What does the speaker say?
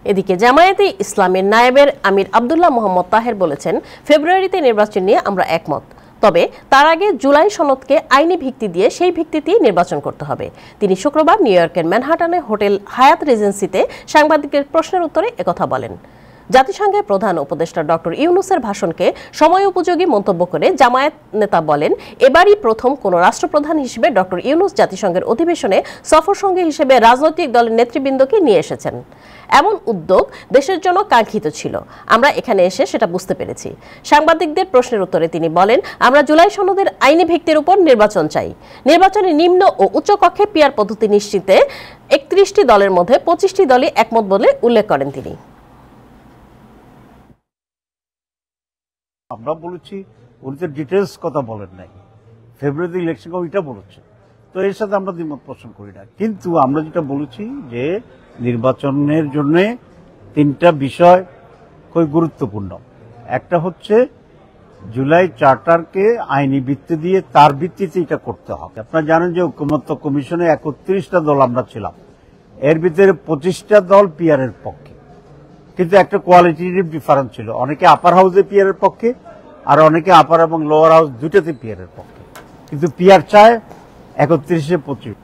এদিকে জামায়াতে ইসলামের নায়েবের আমির আব্দুল্লাহ মোহাম্মদ তাহের বলেছেন, ফেব্রুয়ারিতে নির্বাচন নিয়ে আমরা একমত, তবে তার আগে জুলাই সনদকে আইনি ভিত্তি দিয়ে সেই ভিত্তিতেই নির্বাচন করতে হবে। তিনি শুক্রবার নিউ ইয়র্কের ম্যানহাটানে হোটেল হায়াত রিজেন্সিতে সাংবাদিকদের প্রশ্নের উত্তরে একথা বলেন। জাতিসংঘের প্রধান উপদেষ্টা ডক্টর ইউনূসের ভাষণকে সময় উপযোগী মন্তব্য করে জামায়াত নেতা বলেন, এবারই প্রথম কোনো রাষ্ট্রপ্রধান হিসেবে ডক্টর ইউনূস জাতিসংঘের অধিবেশনে সফর সঙ্গী হিসেবে রাজনৈতিক দলের নেতৃবৃন্দকে নিয়ে এসেছেন। এমন উদ্যোগ দেশের জন্য কাঙ্ক্ষিত ছিল, আমরা এখানে এসে সেটা বুঝতে পেরেছি। সাংবাদিকদের প্রশ্নের উত্তরে তিনি বলেন, আমরা জুলাই সনদের আইনি ভিত্তির উপর নির্বাচন চাই। নির্বাচনে নিম্ন ও উচ্চ কক্ষে পিআর পদ্ধতি নিশ্চিতে ৩১টি দলের মধ্যে ২৫টি দলই একমত বলে উল্লেখ করেন তিনি। আমরা বলেছি, উনি তো ডিটেলস কথা বলেন নাই, ফেব্রুয়ারিতে ইলেকশন ওইটা বলেছে, তো এর সাথে আমরা দ্বিমত পোষণ করি না। কিন্তু আমরা যেটা বলেছি যে নির্বাচনের জন্য তিনটা বিষয় খুবই গুরুত্বপূর্ণ। একটা হচ্ছে জুলাই চার্টারকে আইনি ভিত্তি দিয়ে তার ভিত্তিতে এটা করতে হবে। আপনারা জানেন যে ঐকমত্য কমিশনে ৩১টা দল আমরা ছিলাম, এর ভিতরে ২৫টা দল পিআর এর পক্ষে, কিন্তু একটা কোয়ালিটিটিভ ডিফারেন্স ছিল। অনেকে আপার হাউসে পিআর এর পক্ষে, আর অনেকে আপার এবং লোয়ার হাউস দুটাতে পিআর এর পক্ষে, কিন্তু পিআর চায় ৩১-২৫।